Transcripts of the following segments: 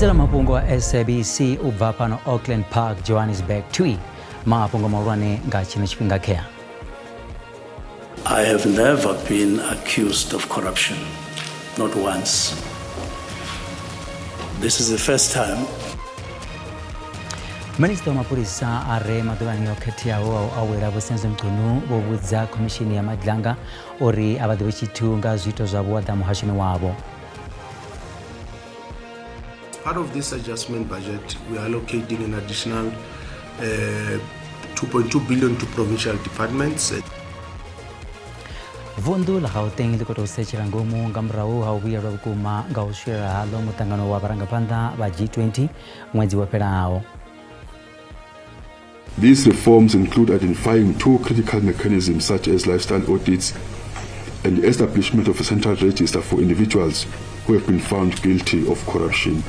Badizela Mafhungo wa SABC ubva pano Auckland Park, Johannesburg twi Mafhungo mahulwane nga chino chifhinga kea. I have never been accused of corruption, not once. This is the first time. Minister wa mapurisa are madhuvani okhethiawo awera vusenzo mkunu vovudza komishini ya madlanga ori avadhi vechitu nga zwito zwa vuwada muhashini wavo. Part of this adjustment budget, we are allocating an additional 2.2 billion to provincial departments. Vundu la Gauteng liko tosechera ngomu ngamrau hauya rwakuma ngaushira halo mutangano wa barangapanda ba G20 mwezi wa perao. These reforms include identifying two critical mechanisms such as lifestyle audits and the establishment of a central register for individuals who have been found guilty of corruption.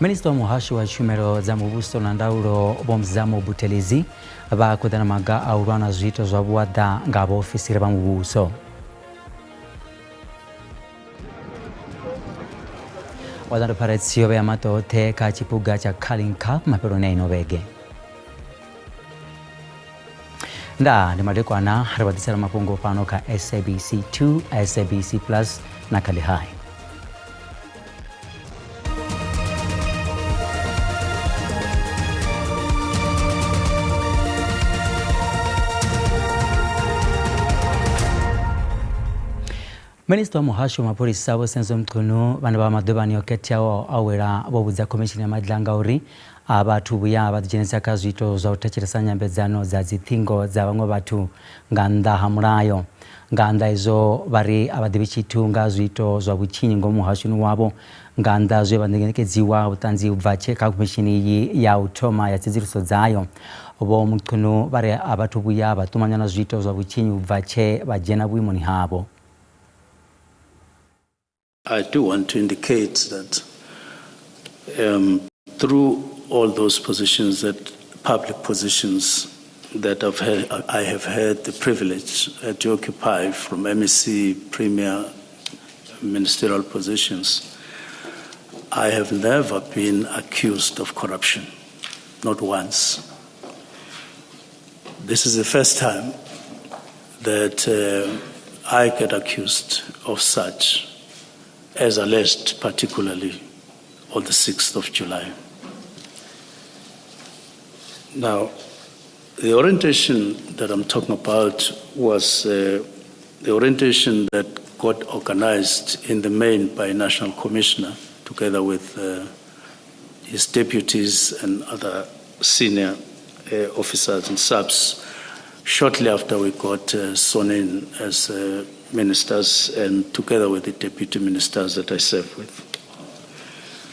Minister wa muhasho wa shumero za mubuso na ndaulo bomzamo butelezi bakudana maga aurwana zwito zwa buwada ngabo ofisire ba mubuso. Wadanda paretsio ya matote ka chipuga cha Carling Cup maperone inovege. Nda ni madekwana harabadisara mapungo pano ka SABC 2, SABC Plus na Kalihai. Minister wa muhasho mapurisa vosenzo mkunu vana va madhuvani okhethiawo awera vovudza komishini ya madlanga uri avathu vuya vathujenesa ka zwito zwa uthetshelesa nyambedzano za dzithingo za vamwe vathu nga nnḓa ha mulayo. Nga nnḓa izo vari avadhi vechithu nga zwito zwa vhutshinyi ngomu muhashoni wavo nga nnḓa zwe vanekedziwa vhuṱanzi ubva tshe kha komishini iyi ya u thoma ya tsedzuluso dzayo. Vho mkunu vari avathu vuya vatumanya na zwito zwa vhutshinyi ubva tshe vadzhena vhuimoni havo. I do want to indicate that through all those positions, that public positions that I have had the privilege to occupy, from MEC, Premier, ministerial positions, I have never been accused of corruption, not once. This is the first time that I get accused of such, as alleged particularly on the 6th of July. Now, the orientation that I'm talking about was the orientation that got organized in the main by a National Commissioner together with his deputies and other senior officers and subs shortly after we got sworn in as ministers and together with the deputy ministers that I serve with.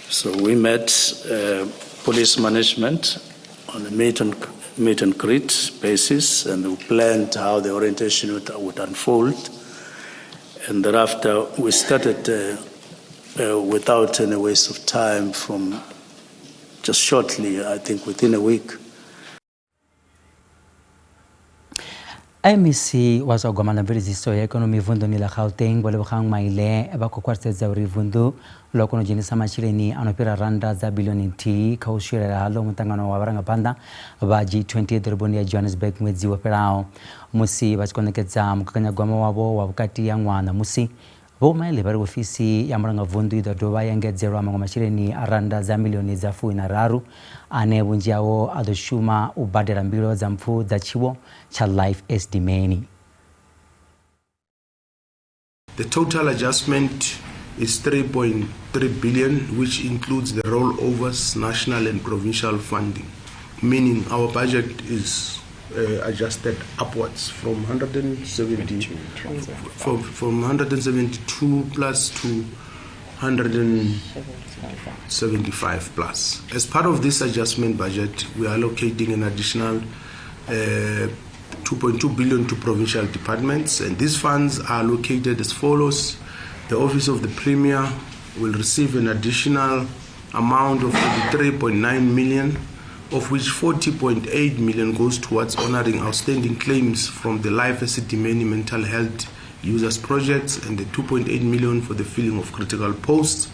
So we met police management on a meet and greet basis, and we planned how the orientation would unfold. And thereafter we started without any waste of time from just shortly, I think within a week. MEC wazogwamana mviriziso ya ekonomi vundu ni la Gauteng vole vukhang maile vakokwartsedza uri vundu loko no jenisa machileni anopira randa za bilioni nti kaushirela halo mutangano wa varangapanda va G20 doroboni ya Johannesburg mwezi wa perao. Musi vachikonekeza mukakanyagwama wavo wa vukati ya ng'wana musi vomaile vari ofisi ya muranga vundu idodova yengedzerwa mamwe machileni aranda za milioni za 13 ane vunji yawo adoshuma ubadela mbilo za mpfu za chiwo cha life estimeni. The total adjustment is 3.3 billion, which includes the rollovers, national and provincial funding, meaning our budget is adjusted upwards from 172 plus to 175 plus. As part of this adjustment budget, we are allocating an additional 2.2 billion to provincial departments, and these funds are allocated as follows. The Office of the Premier will receive an additional amount of 83.9 million, of which 40.8 million goes towards honoring outstanding claims from the Life Estimeni mental health users projects, and the 2.8 million for the filling of critical posts.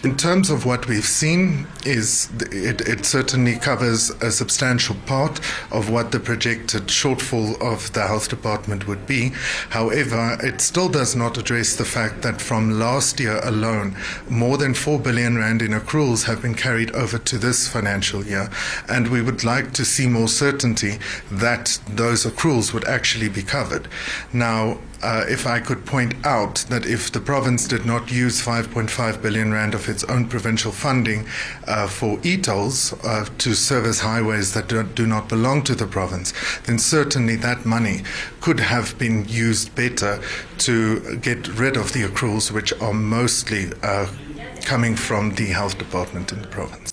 In terms of what we've seen, it certainly covers a substantial part of what the projected shortfall of the health department would be. However, it still does not address the fact that from last year alone, more than 4 billion rand in accruals have been carried over to this financial year, and we would like to see more certainty that those accruals would actually be covered. Now, if I could point out that if the province did not use 5.5 billion rand of its own provincial funding for e-tolls to service highways that do not belong to the province, then certainly that money could have been used better to get rid of the accruals which are mostly coming from the health department in the province.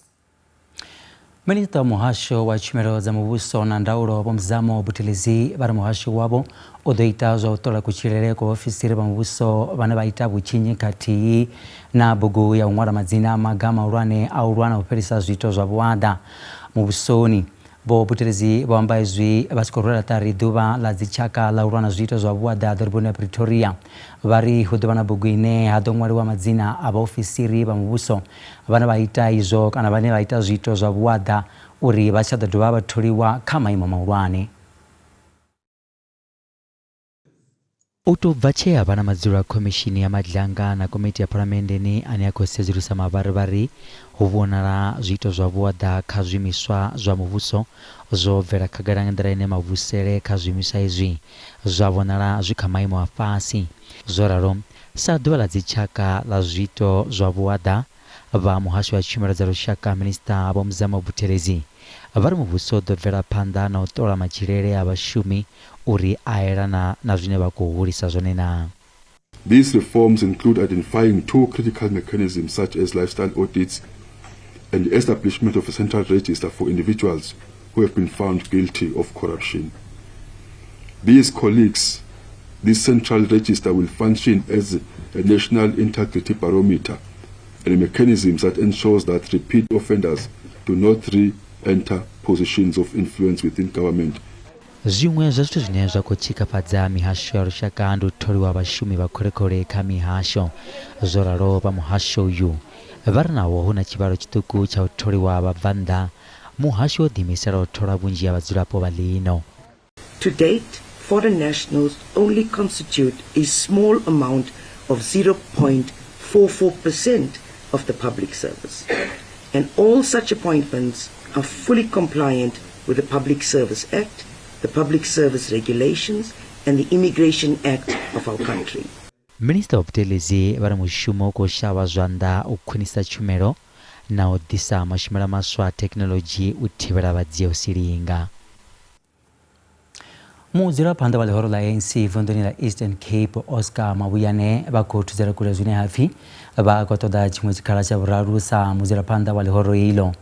Minista muhasho wa chimero za mubuso na ndaulo bomzamo butelezi bara muhasho wabo odoitazwa utola kuchirere kwa ofisiri ba mubuso bana baita buchinyi kati na bugu ya umwara mazina magama urwane au urwana uperisa zwito zwa buwada mubusoni bo butelezi bambaizwi basikorora tari duba la zichaka la urwana zwito zwa buwada darbuna Pretoria bari hudubana buguine hadongwari wa mazina aba ofisiri ba mubuso bana baita izo kana bane baita zwito zwa buwada uri bachada duba batholiwa kama ima maurwane Utuvache abana mazura komishini ya madlanga na komiti ya paramende ni aniakose zirusa mabaribari huvonara zwito zwa buwada kazwimiswa zwa mubuso zo vera kagarangandara ine mavusere kazwimisa izwi zvavonara zvikamaimo afasi zoraro saduva la zichaka la zwito zwa buwada va muhasho wa tshumelo dza lushaka minista Vho Mzamo Butelezi vari mubuso ḓo bvela phanḓa na u ṱola matshilele a vhashumi uri aelana na zwine vha khou hulisa zwone na. These reforms include identifying two critical mechanisms such as lifestyle audits and the establishment of a central register for individuals who have been found guilty of corruption. This central register will function as a national integrity barometer and a mechanism that ensures that repeat offenders do not re-enter positions of influence within government. Zvimwe zvazvithu zvine zvakuchikapadza mihasho ya lushaka ndi utholiwa vhashumi vakholekole kha mihasho zoralo pa muhasho uyu vari nawo huna chivalo chituku cha utholiwa vhabvanḓa muhasho wo ḓiimisela u thola vhunzhi ha vhadzulapo vha ḽino. To date, foreign nationals only constitute a small amount of 0.44% of the public service, and all such appointments are fully compliant with the Public Service Act, the Public Service Regulations, and the Immigration Act of our country. Minister Butelezi vari mushumo kushava zwanḓa u khwinisa tshumelo na u ḓisa mashumelo maswa a thekhinolodzhi u thivhela vhadzia u silinga. Mudzulaphanḓa wa ḽihoro ḽa ANC vunḓuni ḽa Eastern Cape Oscar Mabuyane vha khou thudzela kule zwine hapfi vha khou ṱoḓa tshiṅwe tshikhala tsha vhuraru sa mudzulaphanḓa wa ḽihoro iḽo.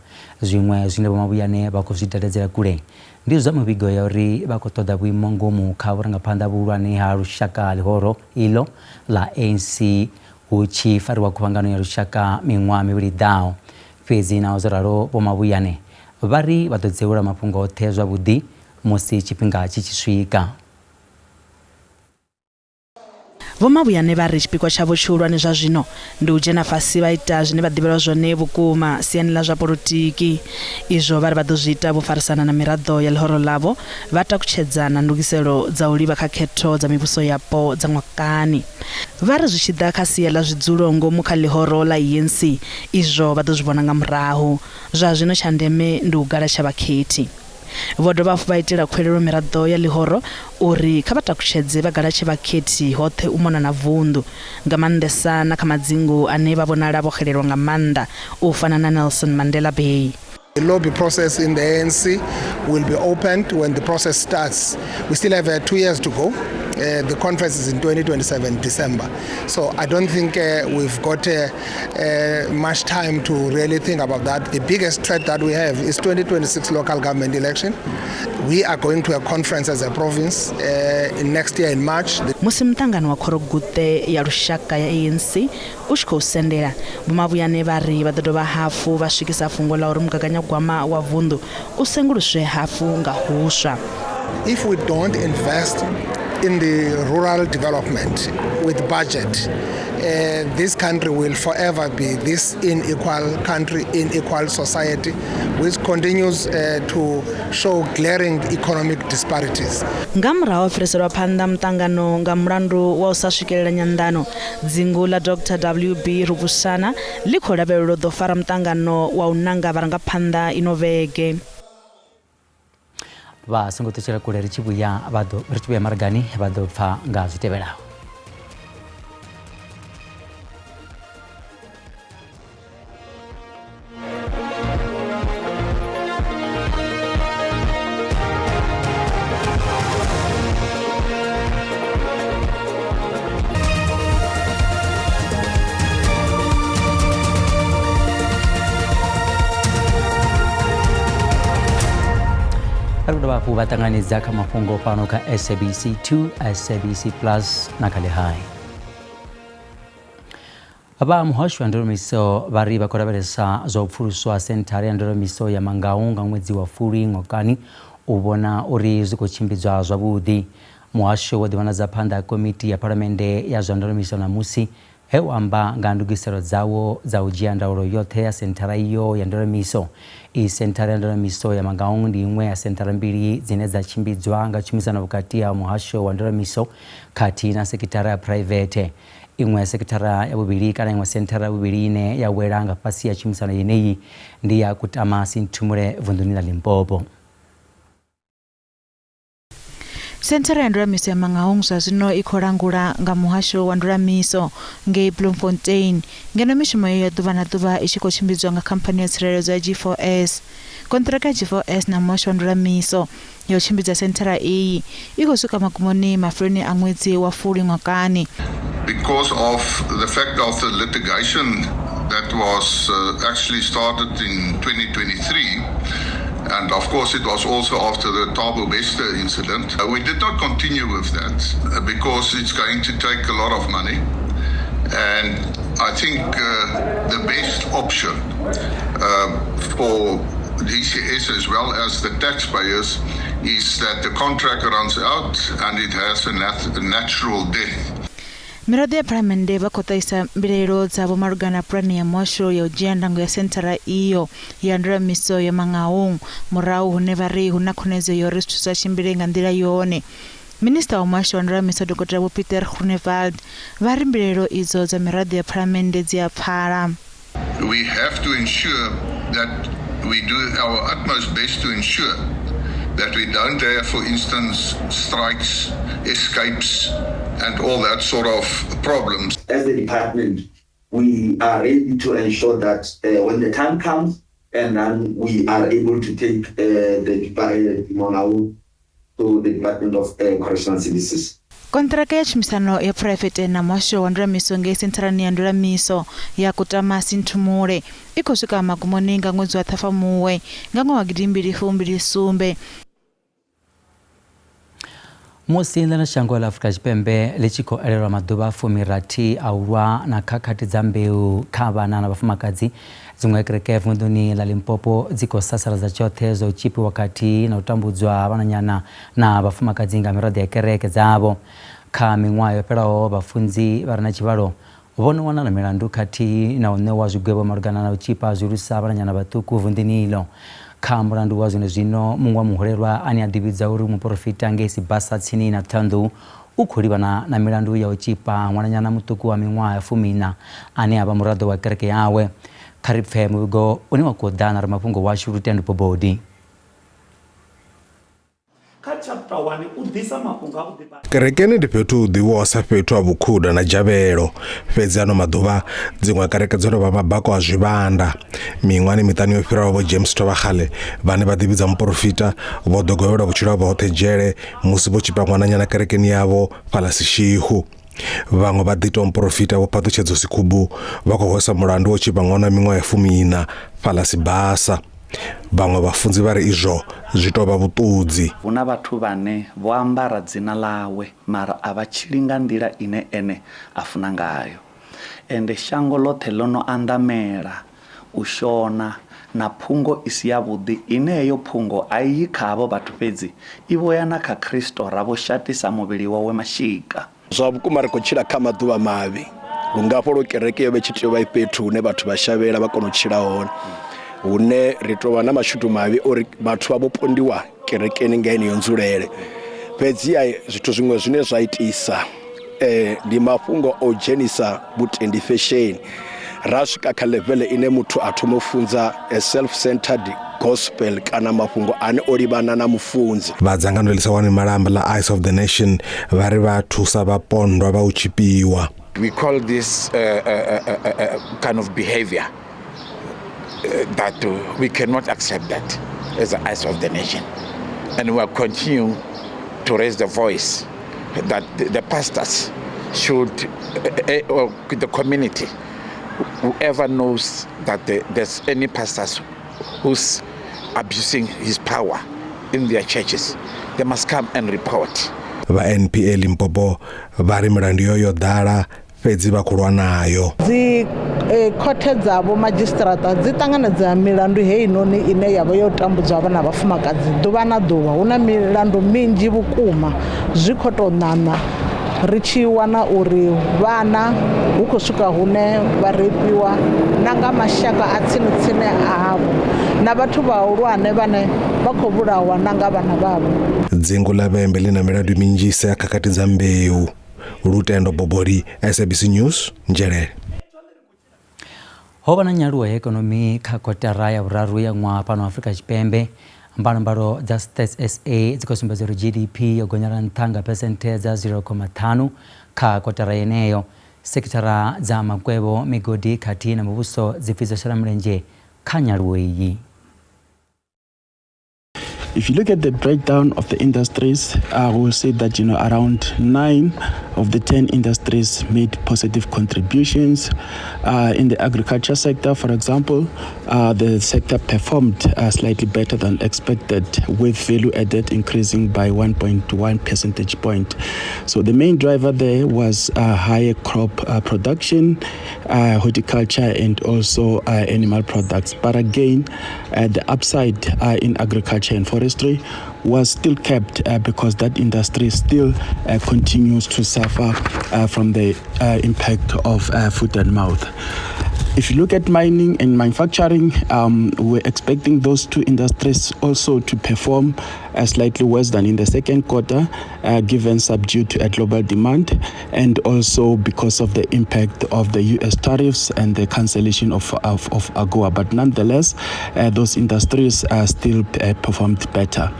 Zwiṅwe zwine Vho Mabuyane vha khou zwi dadedzela kule ndi zwa muvhigo ya uri vha khou ṱoḓa vhuimo ngomu kha vhurangaphanḓa vhuhulwane ha lushaka ḽihoro iḽo ḽa ANC hu tshi fariwa khuvhangano ya lushaka miṅwaha mivhili ḓaho. Fhedzi naho zwo ralo Vho Mabuyane vha ri vha ḓo dzeula mafhungo oṱhe zwavhuḓi musi tshifhinga tshi tshi swika. Vho Mabuyane vha ri tshipikwa tshavho tshihulwane zwa zwino ndi u dzhena fhasi vha ita zwine vha ḓivhelwa zwone vhukuma siani ḽa zwa polotiki. Izwo vha ri vha ḓo zwi ita vho farisana na miraḓo ya ḽihoro ḽavho vha takutshedza na ndugiselo dza u livha kha khetho dza mivhuso yapo dza ṅwakani. Vha ri zwi tshi ḓa kha sia ḽa zwidzulo ngomu kha ḽihoro ḽa ANC izwo vha ḓo zwi vhona nga murahu. Zwa zwino tsha ndeme ndi u galatshya vhakhethi. Vho dovha hafhu vha itela khuwelelo miraḓo ya ḽihoro uri kha vha takutshedze vha galatshe vhakhethi hoṱhe u mona na vunḓu nga maanḓesa na kha madzingu ane vha vhonala vho xelelwa nga maanḓa u fana na Nelson Mandela Bay. The lobby process in the ANC will be opened when the process starts. We still have 2 years to go. The conference is in 2027, December. So I don't think we've got much time to really think about that. The biggest threat that we have is 2026 local government election. We are going to a conference as a province in next year in March. Musi mutangano wa khorogute ya lushaka ya ANC u tshi khou sendela Vho Mabuyane vha ri vha ḓo dovha hafhu vha swikisa fhungo ḽa uri mugaganyagwama wa vunḓu u senguluswe hafhu nga huswa. If we don't invest in the rural development with budget, this country will forever be this unequal country, unequal society, which continues to show glaring economic disparities. Ngamra officerwa phanda mtangano nga mlandu wa usaswikelela nyandano dzingu la Dr. WB Rubusana liko labelo do fara mtangano wa unanga baranga phanda inovege va songo tuchela kule richibuya maragani bado pfa nga zitebelaho. Karuda bapu batanganiza ka Mafhungo pano ka SABC 2, SABC Plus na kale hai. Aba muhasho wa ndoromiso bari bakoraberesa zo pfuruswa sentare ya ndoromiso ya Mangaunga mwezi wa Furi ngokani ubona uri ziko chimbizwa zwabudi. Muhasho wa diwana za panda komiti ya parliamente ya ndoromiso na musi amba ngandugisero zawo za ujia uro yote ya sentara iyo ya ndoromiso. I sentara ya ndoromiso ya Mangaunga ndi imwe ya sentara mbili zineza chimbizwa nga chumisana wakati ya muhasho wa ndoromiso kati na sekitara ya private. Imwe sekitara ya bubiri kana imwe sentara bubiri ine ya weranga pasi ya chumisana yeneyi ndi ya kutama sintumure vundunila Limpopo. Sentara ya ndoramiso ya Mangaunga zino ikorangula nga muhasho wa ndoramiso nge Bloemfontein ngeno mishimo ya duva ishiko chimbizwa nga kampani ya sirero za G4S. Kontraka G4S na muhasho wa ndoramiso yo chimbiza sentara iyi iko suka makumoni mafreni amwezi wa Furi ngokani. Because of the fact of the litigation that was actually started in 2023, and of course it was also after the Thabo Bester incident, we did not continue with that because it's going to take a lot of money. And I think the best option for DCS as well as the taxpayers is that the contract runs out and it has a natural death. Miradi ya parliamente bakotaisa mbilero zabo marugana prani ya mwasho ya ujiandango ya sentara iyo ya ndoramiso ya Mangaunga murau hunevari hunakonezo yorestu sa shimbirenga ndira yone. Minister wa mwasho wa ndoramiso Dr. Peter Groenewald vari mbilero izo za miradi ya parliamente zia para. We have to ensure that we do our utmost best to ensure that we don't have, for instance, strikes, escapes, and all that sort of problems. As the department, we are ready to ensure that when the time comes, and then we are able to take the Mangaunga to the Department of Correctional Services. Kontraka ya chimisano ya private na mwasho wa ndoramiso nge sentarani ya ndoramiso ya kutama sintumure iko suka magumoni nga mwezi wa Thafamuwe nga wa gidimbiri fumbiri sumbe. Musinda na shango la Afrika Chipembe lichiko elera maduba fumirati aurwa na kakati zambeu kabana na bafumakazi zimwekereke vunduni la Limpopo ziko sasara za chote zo uchipi wakati na utambuzwa bananyana na bafumakazi nga miradi ya kereke zabo kamingwayo perao bafunzi barana chibaro ubono wana na mirandu kati na onewa zugwebo marugana na uchipa zurusa bananyana batuku vundini ilo kamurandu wazino zino mungwa muhorerwa ani adibiza uri muprofita ngesi basa tsini na tandu ukulibana na mirandu ya uchipa mwananyana mutuku wa mingwa ya fumina ani aba murado wa kereke yawe karipfe mugo uniwa kodana ra Mafhungo wa shuruti andu pobodi. Kerekeni ndi petu diwosa petu abukhuda na javelo fedzi ano maduva dzimwe kereke dzino ba mabako a zwivanda mingwani mitani yo fira bo James Tobagale vane badibidza muprofita bo dogovela butshilo bo hotejele musi bo chipa mwananyana kerekeni yavo falasi shihu vamwe va dito muprofita vo patuchedzo sikubu vakohosa mulandu wo chipa ng'ona mingwa ya fumina falasi basa vamwe vafunzi vari izvo zvitova vutudzi. Una vathu vane vo ambara dzina lawe mara avachilinga ndila ine ene afuna ngayo ende shango lothe lono andamela ushona na phungo isi ya vudi ineyo phungo ayi khavo vathu fedzi ivo yana kha Kristo ravo shatisa muvili wawe mashika zwa vhukuma ri khou tshila kha maḓuvha mavhi lungafho kereke yo vhetshi vha fhethu hune vhathu vha shavhela vha kona u tshila hone hune ri tovha na mashudu mavhi uri vhathu vha vhopondiwa kerekeni nga ene yo nzulele fhedzi zwithu zwiṅwe zwine zwa itisa ndi mafhungo o dzhenisa vhutendi fashion ra swika kha level ine muthu a thoma u funza a self-centered gospel kana mafhungo ane o livhana na mufunzi vhadzangano ḽisa wani malamba la Eyes of the Nation vha ri vha thusa vhapondwa vha u tshipiwa. We call this kind of behavior that we cannot accept that as the Eyes of the Nation, and we will continue to raise the voice that the pastors should, or the community, whoever knows that there's any pastors who's abusing his power in their churches, they must come and report. Va NPA Limpopo vari milandu yo ḓala fhedzi vha khulwa nayo. Dzi khothe dzavho magistrata dzi ṱanganedza milandu heinoni ine yavha yo tambudzwa vhana vhafumakadzi ḓuvha na ḓuvha. Huna milandu minzhi vhukuma zwi kho to ṋaṋa ri tshi wana uri vhana hu khou swika hune vha repiwa na nga mashaka a tsini avho na vhathu vhahulwane vhane vha khou vhulawa na nga vhana vhavho. Dzingu ḽa Vhembe ḽi na milandu minzhisa ya khakhathi dza mbeu. Lutendo Bobori, SABC News, Njelele. Ho vha na nyaluwo ya ikonomi kha kotara ya vhuraru ya ṅwaha fhano Afrika Tshipembe. Mbalombalo dza Stats SA dzi khou sumbedza uri GDP yo gonyela nṱha nga phesenthe dza 0.5 kha kotara yeneyo. Sekithara dza makwevho, migodi khathihi na muvhuso dzi bvisa shela mulenzhe kha nyaluwo iyi. If you look at the breakdown of the industries, we'll say that around 9 of the 10 industries made positive contributions. In the agriculture sector, for example, the sector performed slightly better than expected, with value added increasing by 1.1 percentage point. So the main driver there was higher crop production, horticulture, and also animal products. But again, the upside in agriculture and forestry was still kept because that industry still continues to suffer from the impact of foot and mouth. If you look at mining and manufacturing, we're expecting those two industries also to perform slightly worse than in the second quarter, given subdued global demand, and also because of the impact of the US tariffs and the cancellation of AGOA. But nonetheless, those industries still performed better.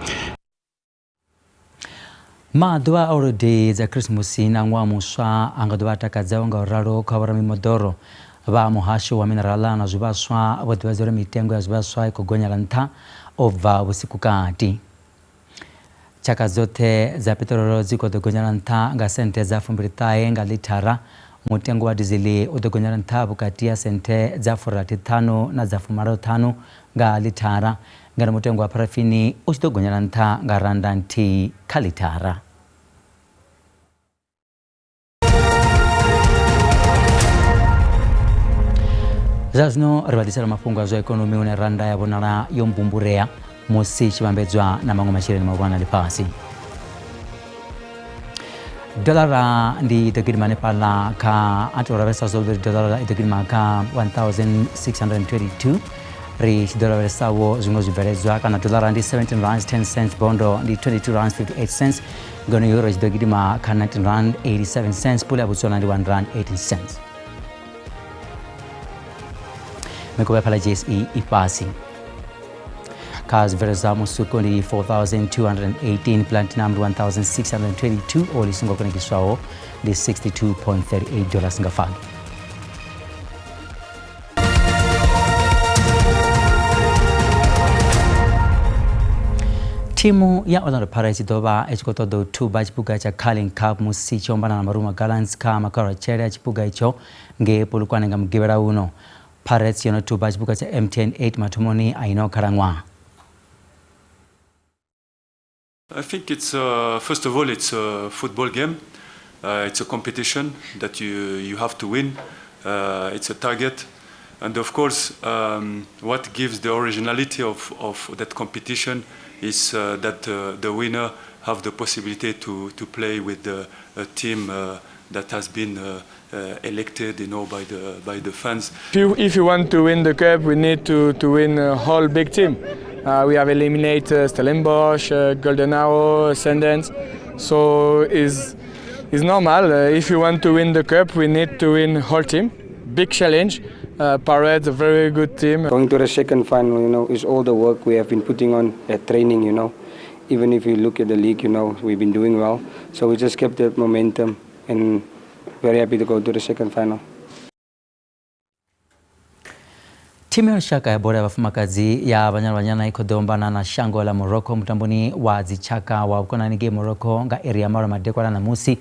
Maḓuvha a holiday dza Christmas na ṅwaha muswa a nga dovha takadzaho nga uralo kha vhoramimoḓoro vha muhasho wa minerala na zwivhaswa vho ḓivhadza uri mitengo ya zwivhaswa i khou gonyela nṱha u bva vhusiku kati. Tshaka dzoṱhe dza peṱirolo dzi khou ḓo gonyela nṱha nga senthe dza 29 nga lithara. Mutengo wa dizili u ḓo gonyela nṱha vhukati ya senthe dza 45 na dza 55 nga lithara, ngeno mutengo wa parafini u tshi ḓo gonyela nṱha nga randa nthihi kha lithara. Zwa zwino ri vhaḓisela mafhungo a zwa ikonomi hune randa ya vhonala yo mbumburea musi tshi vhambedzwa na maṅwe masheleni mahulwane a ḽifhasi. Dolara ndi ḓo gidima hanefhaḽa kha a tou lavhelesa zwavhuḓi dolara i ḓo gidima kha 1622. Ri tshi ḓo lavhelesaho zwiṅwe zwibveledzwa kana dolara ndi 17 rands 10 cents, bondo ndi 22 rands 58 cents, ngeno euro tshi ḓo gidima kha 19 rand 87 cents, pula ya Botswana ndi 1 rand 18 cents. Mikopo ya phala JSE i fhasi. Kha zwibveledzwa musuku ndi 4218, platinum ndi 1622, oil i songo konekiswaho ndi $62.38 nga fani. Timu ya Orlando Pirates ḓo vha i tshi khou ṱoḓa u thuba tshipuga tsha Carling Cup musi tshi ombana na Maruma Gallants kha makharatshele a tshipuga itsho ngei Polokwane nga mugivhela uno. Pirates yo no thuba tshipuga tsha MTN 8 mathomoni a ino khalaṅwaha. I think it's first of all it's a football game. It's a competition that you have to win. It's a target, and of course, what gives the originality of that competition is that the winner have the possibility to play with a team that has been elected, by the fans. If you want to win the cup, we need to win a whole big team. We have eliminated Stellenbosch, Golden Arrow, Sundance, so it's normal. If you want to win the cup, we need to win whole team. Big challenge. Parade's a very good team. Going to the second final, is all the work we have been putting on at training, Even if you look at the league, we've been doing well. So we just kept that momentum and very happy to go to the second final. Timu ya shaka ya bora ya wafumakazi ya banyana ikodombana na shango la Morocco mutamboni wa zichaka wa ukonanige Morocco nga area mara madekwa na musi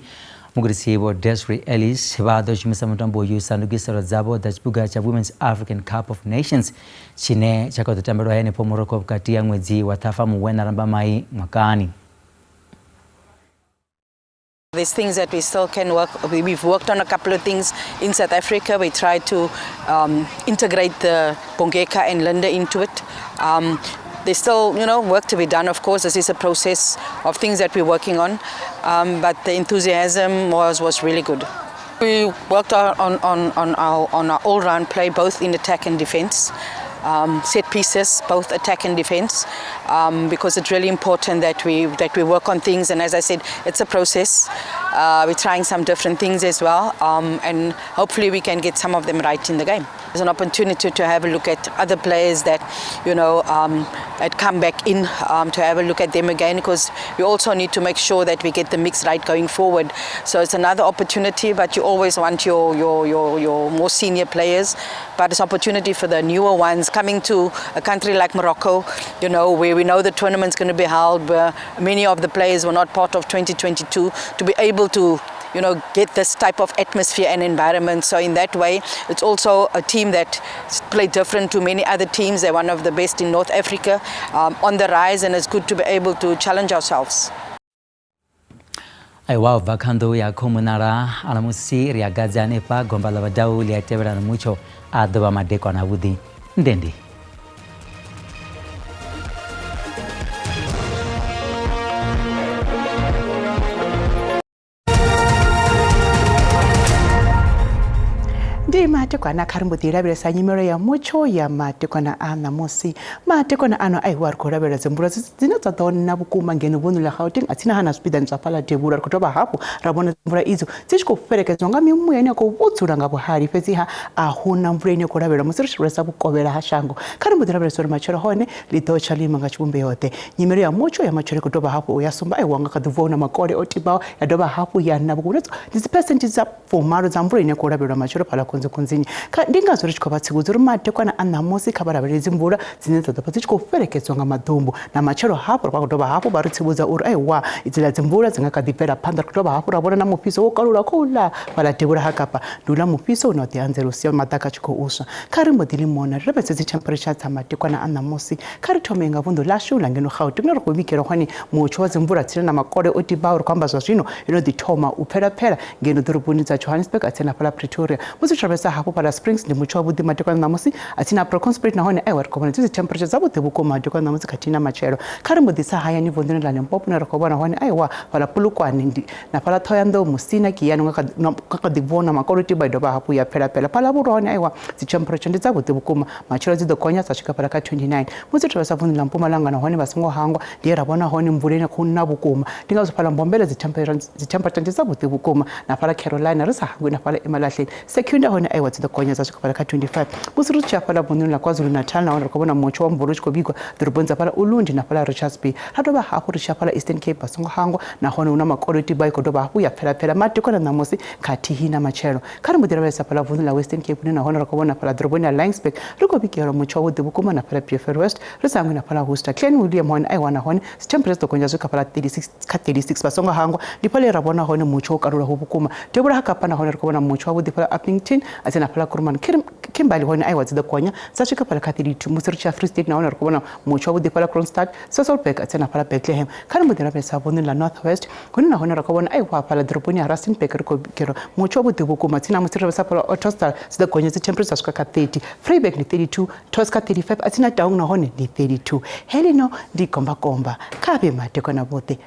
mugirisibo Desiree Ellis bado chimisa mutambo yusandugisaro zabo dachibuga cha Women's African Cup of Nations chine chako tutambero hene po Morocco kati ya mwezi wa tafamu wena ramba mai mwakani. There's things that we still can work. We've worked on a couple of things in South Africa. We tried to integrate the Bongeka and Linda into it. There's still, work to be done. Of course, this is a process of things that we're working on. But the enthusiasm was really good. We worked on our all-round play, both in attack and defense. Set pieces, both attack and defense, because it's really important that we work on things. And as I said, it's a process. We're trying some different things as well, and hopefully we can get some of them right in the game. There's an opportunity to have a look at other players that that come back in, to have a look at them again, because we also need to make sure that we get the mix right going forward. So it's another opportunity, but you always want your more senior players, but it's an opportunity for the newer ones coming to a country like Morocco, where we know the tournament's going to be held, where many of the players were not part of 2022, to be able to get this type of atmosphere and environment. So in that way, it's also a team that play different to many other teams. They're one of the best in North Africa, on the rise, and it's good to be able to challenge ourselves. Aiwa vakando ya komunara alamusi riagaza nepa gombala wadau liatebera na mucho adoba madeko na wudi ndendi. Mateko na karimbo dirabira sa nyimero ya mucho ya mateko na ana musi mateko na ano ai war ko rabira zembura zina tsaona bukuma ngeno bunu la Gauteng atsina hana speed and tsapala tebura ko toba hapo rabona mvura izo tsishiko ferekezwa ngami muyene ko butsura ngabo hari fezi ha ahuna mvura ine ko rabira musirishira sabu kobera ha shango karimbo dirabira so machero hone litocha lima ngachumbe yote nyimero ya mucho ya machero ko toba hapo yasumba ai wanga kaduvona makore otiba ya doba hapo ya nabukuna this percentage za fomaro za mvura ine ko rabira machero pala kunzinyi ndingazo richiko batsiguzo rumateko na anamusi kabarabireza imvura zineza dapatiko ferekezwa ngamadumbu na machero hapo kwakutoba hapo barutsibuza uri aiwa izila zimvura zingakadipera panda kutoba hapo rabona na mupiso wokalula kula palatebura hakapa ndula mupiso unoti anzero sio mataka chiko usha karimbo dilimona rebetse temperature tamateko na anamusi karitomenga vundo lashula ngeno Gauteng ro kubikero hani mucho zimvura tsina na makore otibaur kwamba zwino ditoma upera ngeno dorobuni za Johannesburg atsena pala Pretoria muzitrabesa hapo para Springs ndi mucho budi mateko na namusi atina proconspirate na hone aiwar ko bonetse temperature zabo tebuko mateko na namusi katina machero karimbo disa haya ni vondene la Limpopo na ko bona hone aiwa pala pulukwane ndi na pala thoyando musina kiyano ngaka divona makoroti by doba hapo ya pela pala buro hone aiwa zi temperature ndi zabo tebuko machero zido konya sashika pala ka 29 muzitrabesa vondene la Mpumalanga na hone basingo hangwa ndi rabona hone mvulene khuna bukuma ndingazo pala mbombele zi temperature zabo tebuko na pala Carolina risa hangwe na pala Emalahleni Secunda hone aiwa the konya zashika pala ka 25 muzirucha pala bonini la KwaZulu Natal na ona kubona mocho wa mvuru chiko bigwa durubonza pala Ulundi na pala Richards Bay hadoba hapo risha pala Eastern Cape basingo hangwa na hone una makoroti by kodoba hapo ya pela mateko na namusi kati hina machero kari mudira sa pala bonini la Western Cape na hone rakobona pala duruboni Linesburg riko bikero mocho wa debukuma na pala PFR West risangu na pala Worcester Clan William hone aiwa na hone temperature konya zashika pala 36 basingo hangwa dipale rabona hone mocho karura hubukuma tebura hakapa na hone rakobona mocho wa dipala Upington atena pala Kurman Kimbali hone aiwa zida konya zashika pala kathiritu musircha Free State na hone rakobona mocho wa dipala Kronstadt Sasolburg atena pala Bethlehem kari mudira pesa bonini la Northwest kuni na hone rakobona aiwa pala Droboni Rustenburg riko kero mocho wa dibukuma tina musircha pesa pala Ottosdal zida konya zi temperature zashika 30 Vryburg ni 32 Tosca 35 atina Taung na hone ni 32 helino ndi komba kabe mateko na bote